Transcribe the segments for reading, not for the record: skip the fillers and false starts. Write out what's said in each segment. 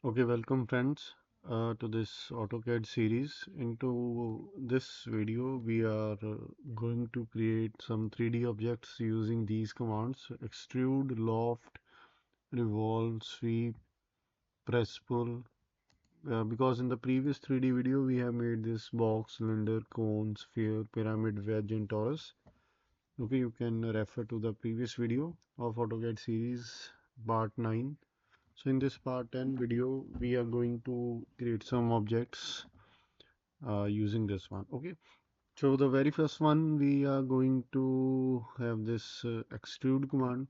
Okay, welcome friends to this Autocad series. Into this video, we are going to create some 3D objects using these commands: extrude, loft, revolve, sweep, press pull. Because in the previous 3D video, we have made this box, cylinder, cone, sphere, pyramid, wedge, and torus. Okay, you can refer to the previous video of AutoCAD series part 9. So in this part 10 video, we are going to create some objects using this one. Okay. So the very first one, we are going to have this extrude command.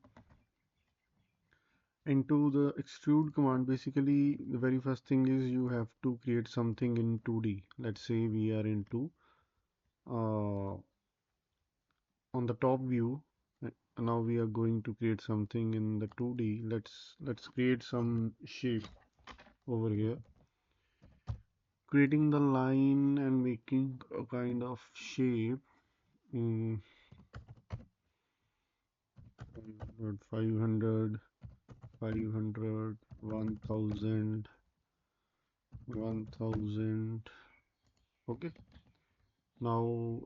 Into the extrude command, basically the very first thing is you have to create something in 2D. Let's say we are into on the top view. Now we are going to create something in the 2D. Let's create some shape over here, creating the line and making a kind of shape. mm, 500, 500, 1000, 1000. Okay, now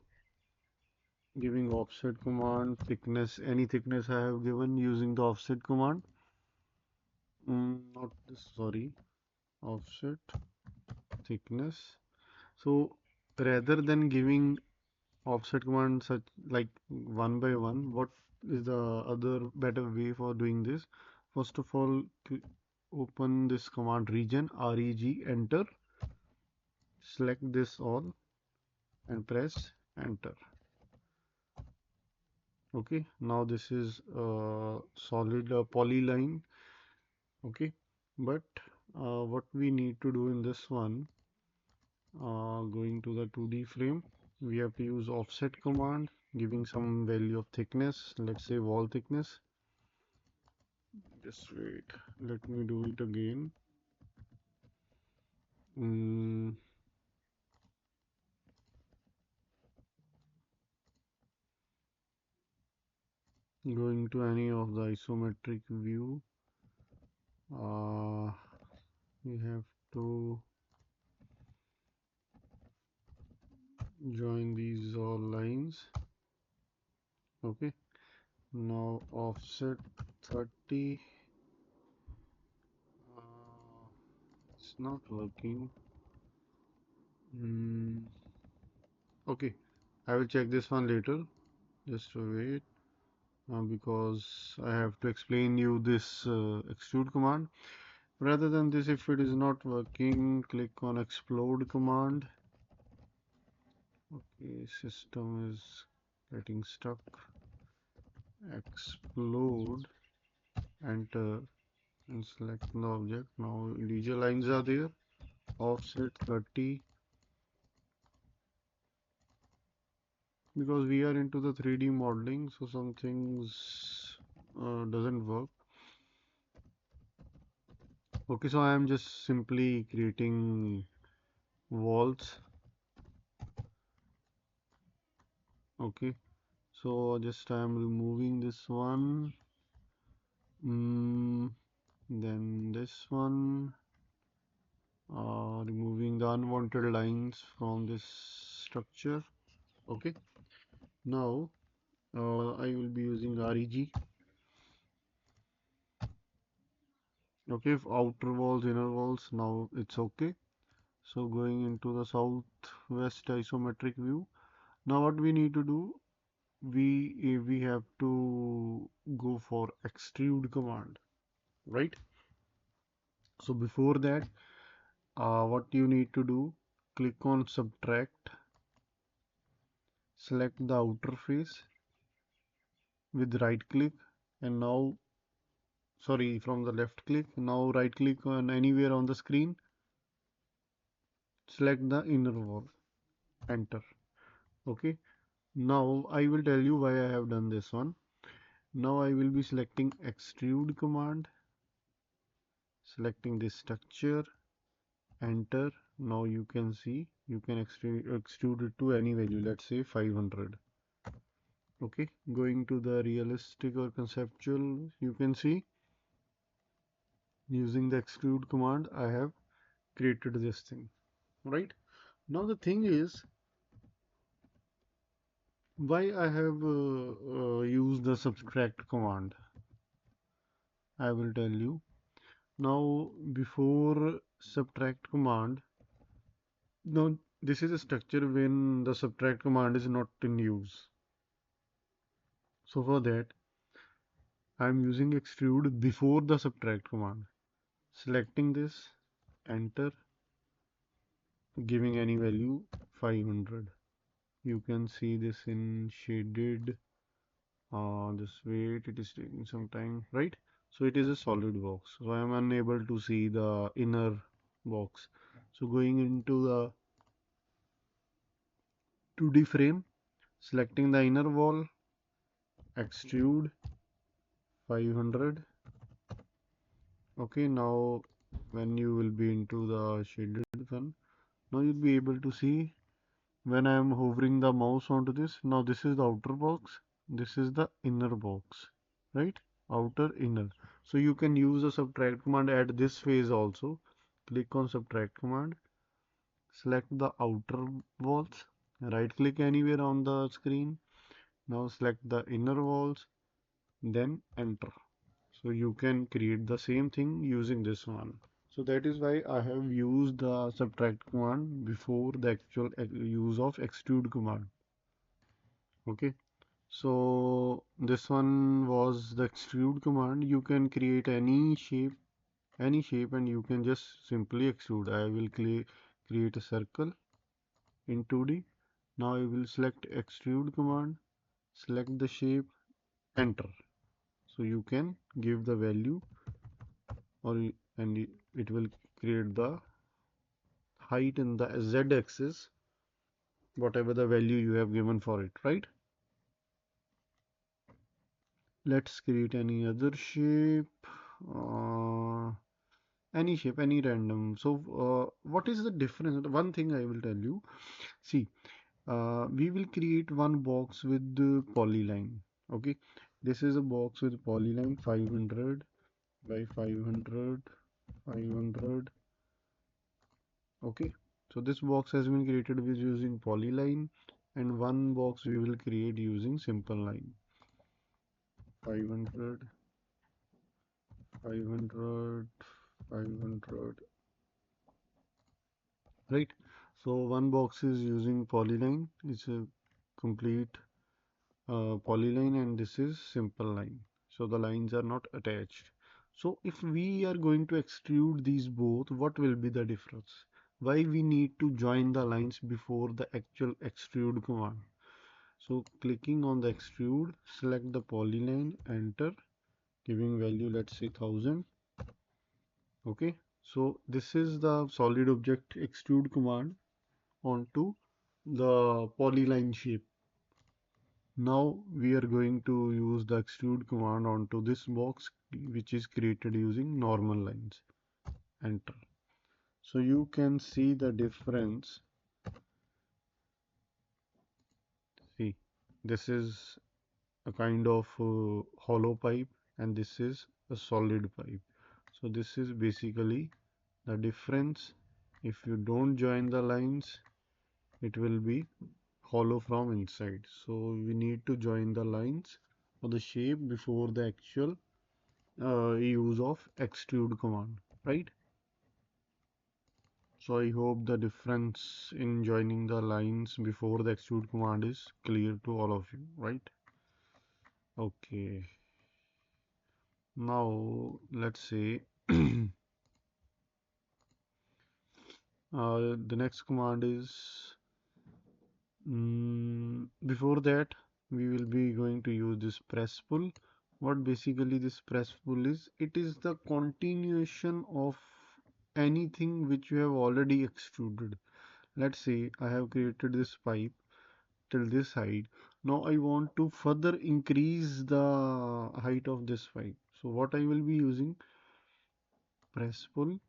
giving offset command, thickness, any thickness I have given using the offset command. Not this, sorry, offset thickness. So rather than giving offset command such like one by one, what is the other better way for doing this? First of all, open this command region, reg, enter, select this all and press enter. Okay, now this is solid polyline. Okay, but what we need to do in this one, going to the 2D frame, we have to use offset command, giving some value of thickness, let's say wall thickness. Just wait, let me do it again. Mm, Going to any of the isometric view, we have to join these all lines. Okay, now offset 30. It's not working. Okay, I will check this one later. Just wait, because I have to explain you this extrude command. Rather than this, if it is not working, click on explode command. Okay, system is getting stuck. Explode, enter, and select the object. Now leisure lines are there. Offset 30. Because we are into the 3D modeling, so some things doesn't work. Okay, so I am just simply creating walls. Okay, so just I am removing this one, then this one, removing the unwanted lines from this structure. Okay, now I will be using reg. Okay, if outer walls, inner walls, now it's okay. So going into the southwest isometric view. Now what we need to do, we have to go for extrude command, right? So before that, what you need to do, click on subtract, select the outer face with right click, and now, sorry, from the left click, now right click on anywhere on the screen, select the inner wall, enter. Okay, now I will tell you why I have done this one. Now I will be selecting extrude command, selecting this structure, enter. Now you can see you can extrude it to any value, let's say 500. Okay, going to the realistic or conceptual, you can see Using the extrude command, I have created this thing, right? Now the thing is, why I have used the subtract command. I will tell you. Now, before subtract command, now this is a structure when the subtract command is not in use. So for that, I am using extrude before the subtract command. Selecting this, enter, giving any value 500. You can see this in shaded. Just wait, it is taking some time, right? So it is a solid box. So I am unable to see the inner box. So going into the 2D frame, selecting the inner wall, extrude 500. Okay, now when you will be into the shaded one, now you'll be able to see when I am hovering the mouse onto this. Now this is the outer box, this is the inner box, right? Outer, inner. So you can use the subtract command at this phase also. Click on subtract command, select the outer walls, right click anywhere on the screen. Now select the inner walls, then enter. So you can create the same thing using this one. So that is why I have used the subtract command before the actual use of extrude command. Okay. So this one was the extrude command. You can create any shape, and you can just simply extrude. I will create a circle in 2D. Now I will select extrude command, select the shape, enter. So you can give the value, and it will create the height in the z axis, whatever the value you have given for it, right? Let's create any other shape, uh, any shape, any random. So what is the difference? One thing I will tell you. See, we will create one box with the polyline. Okay, this is a box with polyline 500 by 500, 500. Okay, so this box has been created with using polyline, and one box we will create using simple line. 500, 500, 500, right? So one box is using polyline. It's a complete polyline, and this is simple line. So the lines are not attached. So if we are going to extrude these both, what will be the difference? Why we need to join the lines before the actual extrude command? So clicking on the extrude, select the polyline, enter, giving value, let's say 1000. Okay, so this is the solid object extrude command onto the polyline shape. Now we are going to use the extrude command onto this box, which is created using normal lines. Enter. So you can see the difference. See, this is a kind of hollow pipe, and this is a solid pipe. So this is basically the difference. If you don't join the lines, it will be hollow from inside. So we need to join the lines or the shape before the actual use of extrude command, right? So I hope the difference in joining the lines before the extrude command is clear to all of you, right? Okay, now let's say the next command is before that we will be going to use this press pull. What basically this press pull is, it is the continuation of anything which you have already extruded. Let's say I have created this pipe till this height. Now I want to further increase the height of this pipe. So what I will be using, press pull.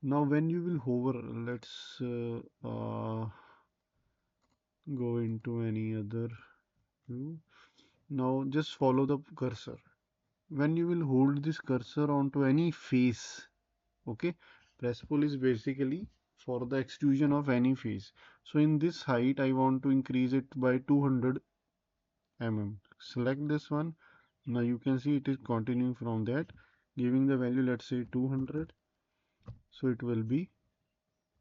Now when you will hover, let's go into any other view. Now just follow the cursor. when you will hold this cursor onto any face, okay, press pull is basically for the extrusion of any face. So in this height I want to increase it by 200 mm. Select this one. Now you can see it is continuing from that, giving the value, let's say 200. So it will be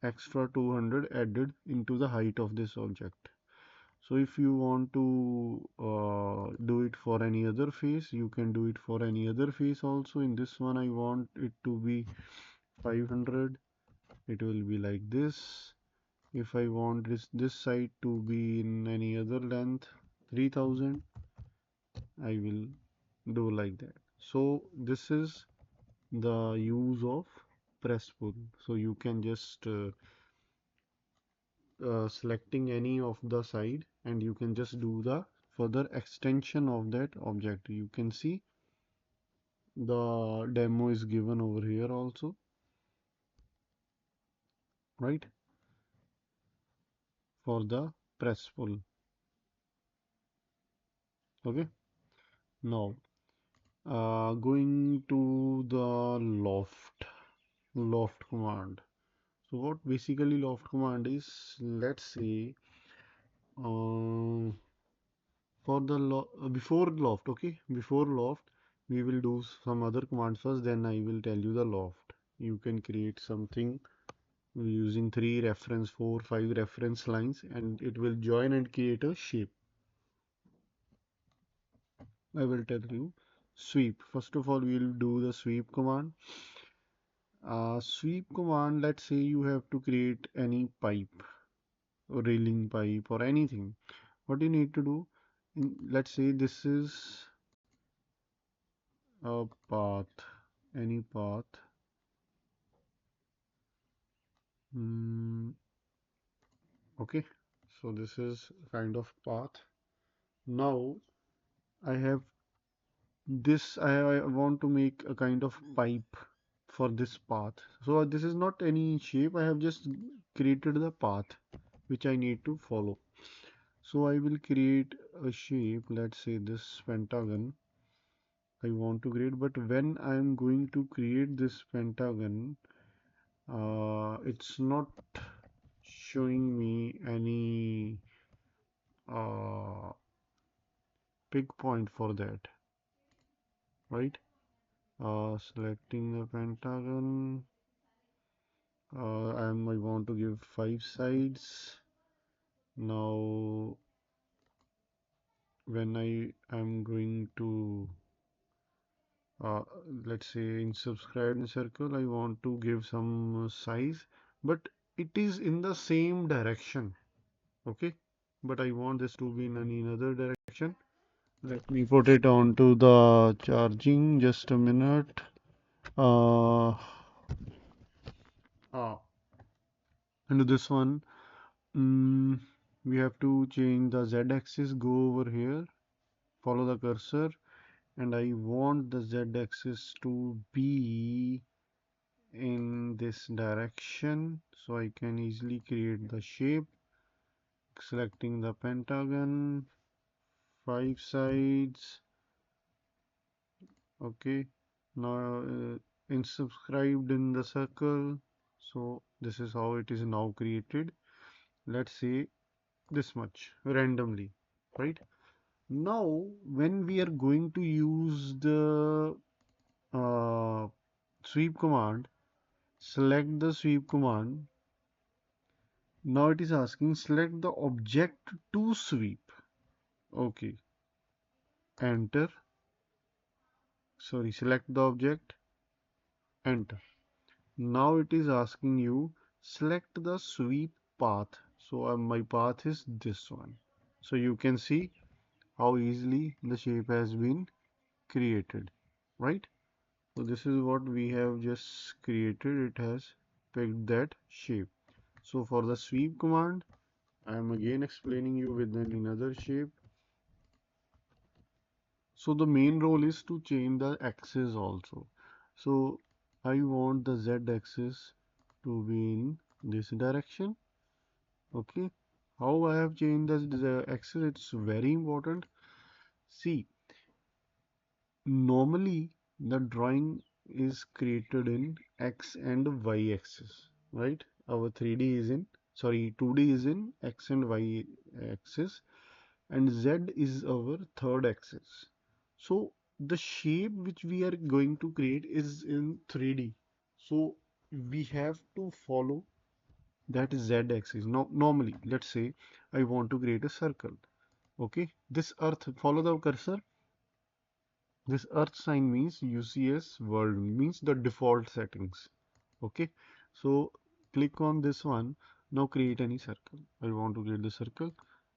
extra 200 added into the height of this object. So if you want to do it for any other face, you can do it for any other face also. In this one I want it to be 500. It will be like this. If I want this side to be in any other length, 3000, I will do like that. So this is the use of press pull. So you can just selecting any of the side and you can just do the further extension of that object. You can see the demo is given over here also, right, for the press pull. Okay, now going to the loft command. So what basically loft command is, let's say for the before loft, okay, before loft we will do some other commands first, then I will tell you the loft. You can create something using 3 reference, 4, 5 reference lines and it will join and create a shape. I will tell you. Sweep, first of all we will do the sweep command. Sweep command, let's say you have to create any pipe or railing pipe or anything. What you need to do, let's say this is a path, any path. Okay, so this is kind of path. Now I have this, I want to make a kind of pipe for this path. So this is not any shape, I have just created the path which I need to follow. So I will create a shape, let's say this pentagon I want to create, but when I am going to create this pentagon, it's not showing me any big point for that, right? Selecting the pentagon, I want to give 5 sides. Now when I am going to uh, let's say in subscribe circle I want to give some size, but it is in the same direction, okay, but I want this to be in another direction. Let me put it onto the charging, just a minute. uh, and this one, we have to change the z-axis, go over here, follow the cursor, and I want the z-axis to be in this direction, so I can easily create the shape. Selecting the pentagon, 5 sides. Okay, now inscribed in the circle. So this is how it is now created. Let's say this much randomly, right? Now when we are going to use the uh, sweep command, select the sweep command. Now it is asking select the object to sweep. Okay, enter. Sorry, select the object, enter. Now it is asking you select the sweep path. So my path is this one. So you can see how easily the shape has been created, right? So this is what we have just created. It has picked that shape. So for the sweep command, I am again explaining you with another shape. So the main role is to change the axis also. So I want the z axis to be in this direction. Okay, how I have changed the axis, it's very important. See, Normally, the drawing is created in X and Y axis, right? Our 3D is in, sorry, 2D is in X and Y axis, and Z is our third axis. So the shape which we are going to create is in 3D. So we have to follow that Z axis. Now, normally, let's say I want to create a circle. Okay, this earth, follow the cursor. This earth sign means UCS world, means the default settings. Okay, so click on this one. Now create any circle. I want to create the circle.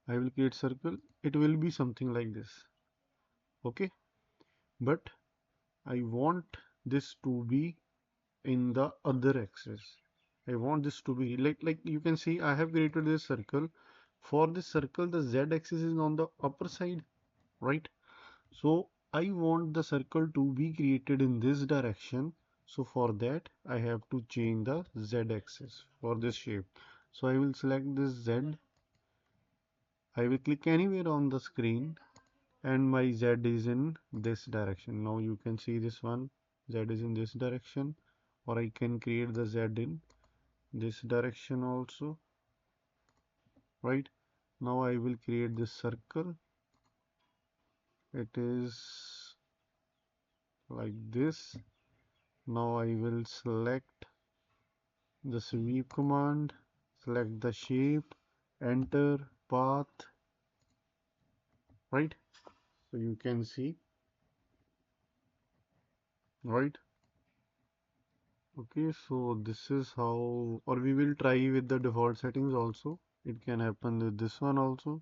I will create circle. It will be something like this. Okay, but I want this to be in the other axis. I want this to be like you can see I have created this circle. For this circle, the Z axis is on the upper side, right? So I want the circle to be created in this direction. So for that, I have to change the Z axis for this shape. So I will select this Z. I will click anywhere on the screen and my Z is in this direction. Now you can see this one. Z is in this direction, or I can create the Z in this direction also, right? Now I will create this circle. It is like this. Now I will select the sweep command, select the shape, enter path, right? So you can see, right? Okay, so this is how, or we will try with the default settings also. It can happen with this one also.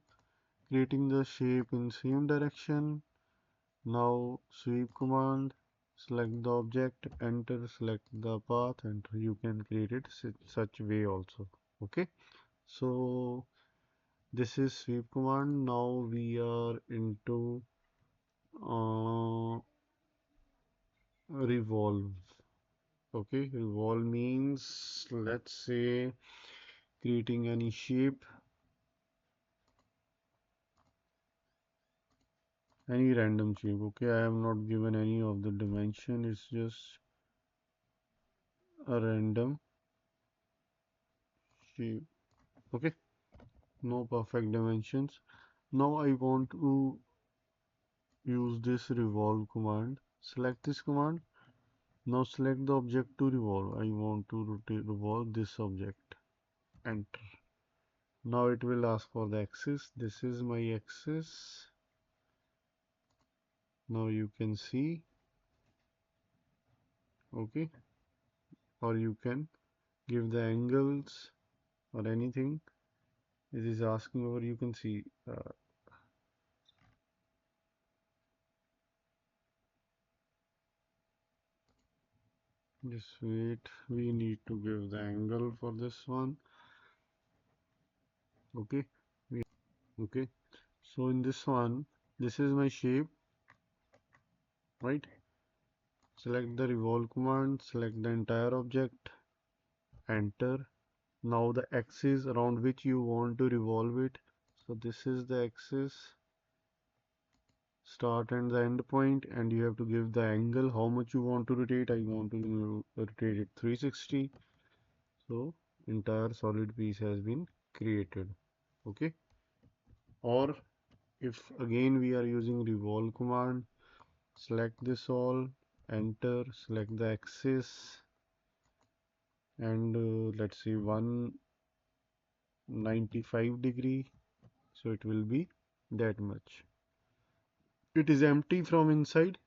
Creating the shape in same direction. Now sweep command, select the object, enter, select the path, and you can create it such way also. Okay, so this is sweep command. Now we are into revolve. Okay, revolve means, let's say, creating any shape, any random shape. Okay, I have not given any of the dimension, it's just a random shape. Okay, no perfect dimensions. Now I want to use this revolve command. Select this command. Now select the object to revolve. I want to rotate, revolve this object. Enter. Now it will ask for the axis. This is my axis. Now you can see, okay, or you can give the angles or anything. It is asking over, you can see. Just wait, we need to give the angle for this one. Okay, okay. So in this one, this is my shape, right? Select the revolve command, select the entire object, enter. Now the axis around which you want to revolve it. So this is the axis, start and the end point, and you have to give the angle, how much you want to rotate. I want to rotate it 360. So entire solid piece has been created. Okay. Or if again we are using revolve command, select this all, enter, select the axis, and let's say 195 degree, so it will be that much. It is empty from inside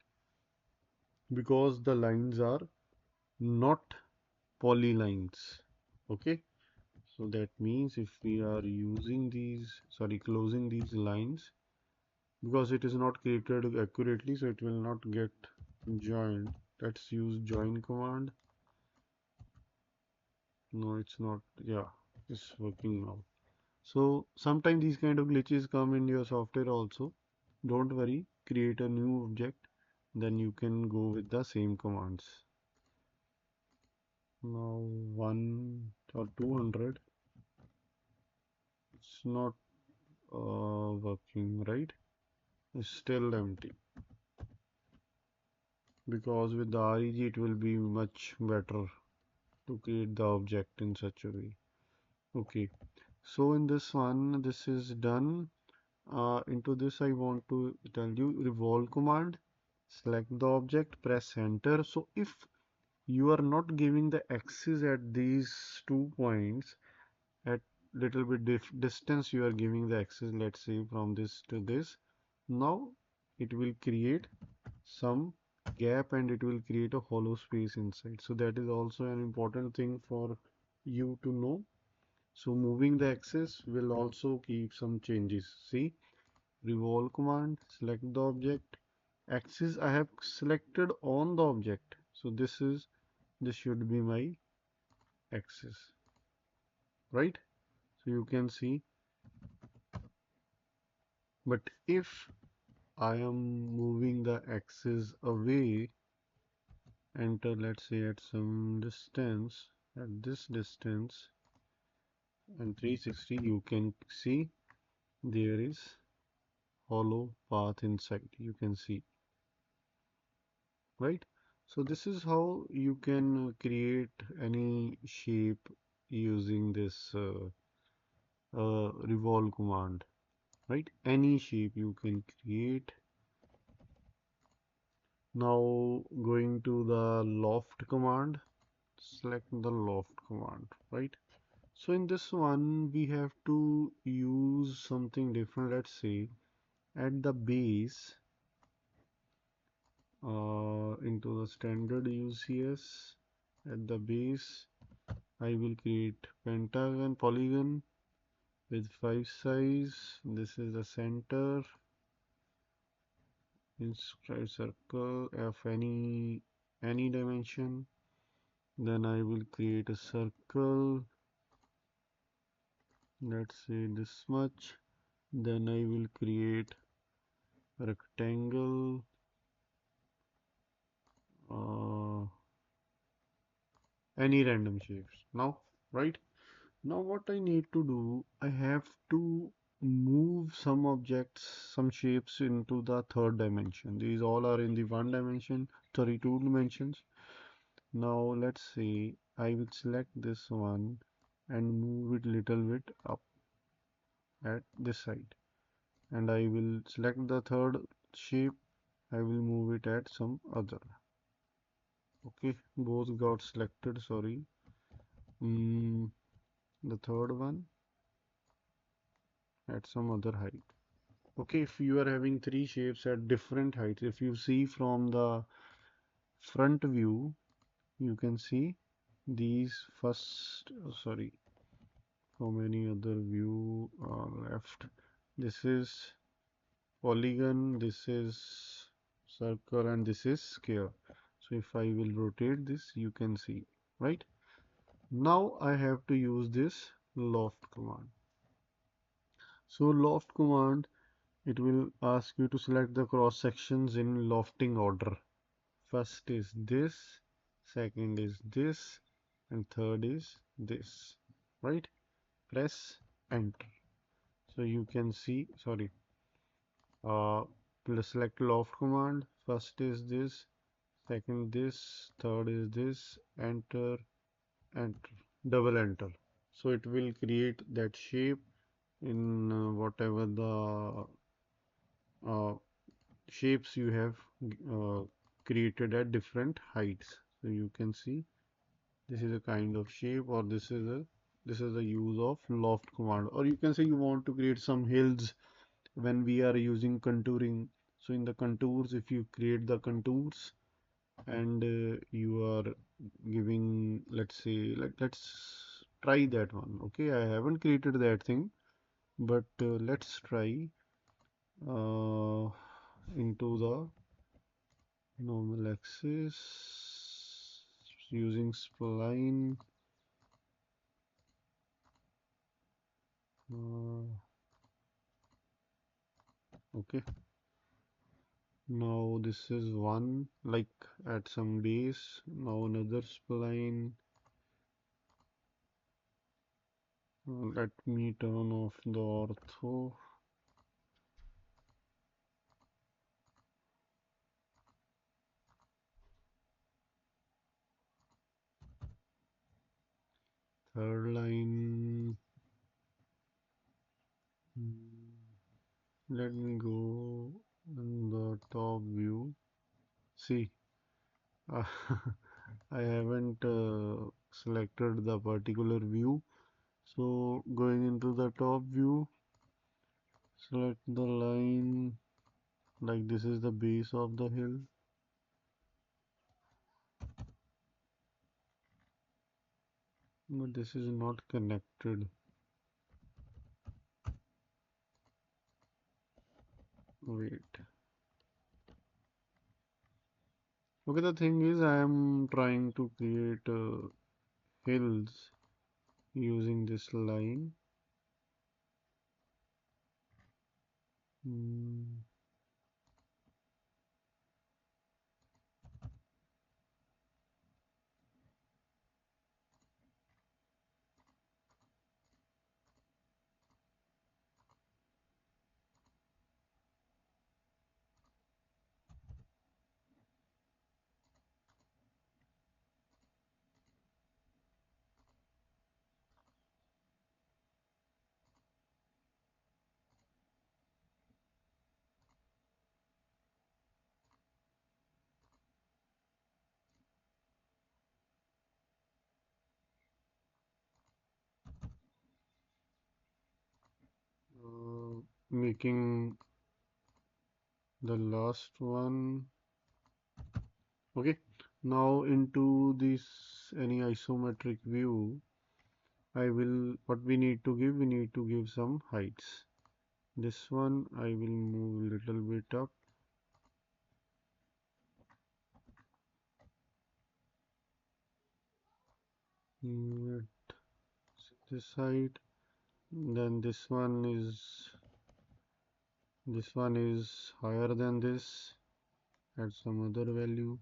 because the lines are not polylines. Okay, so that means if we are using these, sorry, closing these lines, because it is not created accurately, so it will not get joined. Let's use join command. No, it's not. Yeah, it's working now. So sometimes these kind of glitches come in your software also. Don't worry, create a new object, then you can go with the same commands. Now 1 or 200, it's not working, right? It's still empty. because with the REG it will be much better to create the object in such a way. Okay, so in this one, this is done. Into this I want to tell you revolve command, select the object, press enter. So if you are not giving the axis at these 2 points, at little bit distance you are giving the axis, let's say from this to this, now it will create some gap and it will create a hollow space inside. So that is also an important thing for you to know. So moving the axis will also keep some changes. See, revolve command, select the object, axis I have selected on the object. So this should be my axis, right? So you can see, but if I am moving the axis away, enter, let's say at some distance, at this distance, and 360, you can see there is hollow path inside. You can see, right? So this is how you can create any shape using this revolve command, right? Any shape you can create. Now going to the loft command, select the loft command, right? So in this one we have to use something different. Let's say at the base, into the standard UCS, at the base I will create polygon with 5 size. This is the center. Inscribe circle of any dimension. Then I will create a circle, let's say this much. Then I will create a rectangle, uh, any random shapes. Now, right? Now what I need to do, I have to move some objects, some shapes into the third dimension. These all are in the one dimension, sorry, 2 dimensions. Now let's say I will select this one and move it little bit up at this side. And I will select the third shape. I will move it at some other. Okay, both got selected, sorry. The third one at some other height. Okay, if you are having three shapes at different heights, if you see from the front view, you can see these first, sorry, from any other view left. This is polygon, this is circle, and this is square. So if I will rotate this, you can see, right? Now I have to use this loft command. So loft command, it will ask you to select the cross sections in lofting order. First is this, second is this, and third is this, right? Press enter. So you can see, sorry, select loft command. First is this, second this, third is this, enter, enter, double enter. So it will create that shape in whatever the uh, shapes you have uh, created at different heights. So you can see this is a kind of shape, or this is the use of loft command, or you can say you want to create some hills when we are using contouring. So in the contours, if you create the contours and you are giving, let's say, let's try that one. Okay, I haven't created that thing, but let's try uh, into the normal axis using spline. uh, okay, now this is one, like at some base. Now another spline. Let me turn off the ortho. third line. Hmm, let me go in the top view. See, uh, I haven't selected the particular view. So going into the top view, select the line like this is the base of the hill. But this is not connected. Wait. Okay, the thing is I am trying to create hills using this line. Hmm. Making the last one. Okay, now into this any isometric view, I will what we need to give some heights. This one I will move a little bit up. At this side, then this one is higher than this at some other value,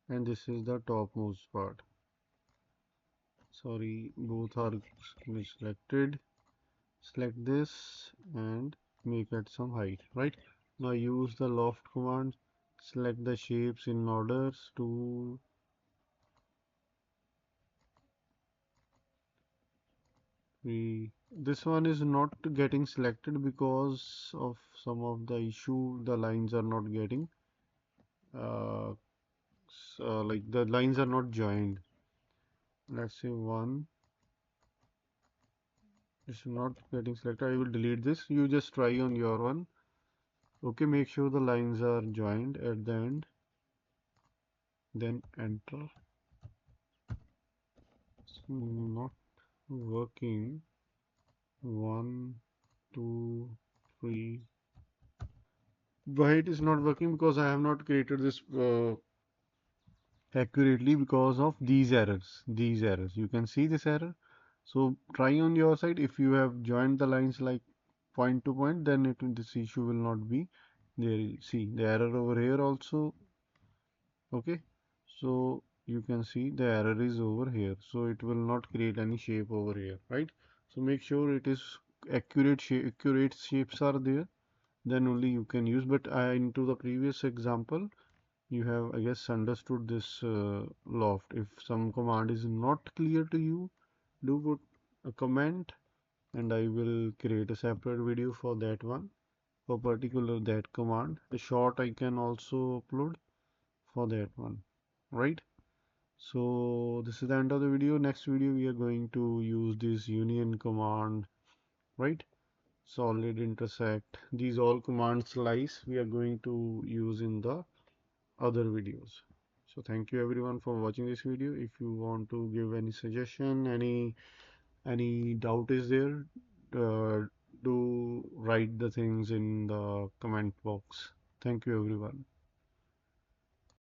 and this is the topmost part. Sorry, both are selected. Select this and make it some height, right? Now use the loft command, select the shapes in orders to this one is not getting selected because of some of the issue. The lines are not getting uh, like the lines are not joined. Let's say one is not getting selected. I will delete this. You just try on your one. Okay, make sure the lines are joined at the end. Then enter. It's not working. One, two, three. Why it is not working? Because I have not created this accurately because of these errors. You can see this error. So try on your side. If you have joined the lines like point to point, then this issue will not be there. See the error over here also. Okay, so you can see the error is over here, so it will not create any shape over here, right? So make sure it is accurate shapes are there, then only you can use. But into the previous example, you have, I guess, understood this loft. If some command is not clear to you, do put a comment and I will create a separate video for that one, for particular that command. The short I can also upload for that one, right? So this is the end of the video. Next video we are going to use this union command, right? Solid, intersect, these all command slice we are going to use in the other videos. So thank you everyone for watching this video. If you want to give any suggestion, any doubt is there, uh, do write the things in the comment box. Thank you everyone.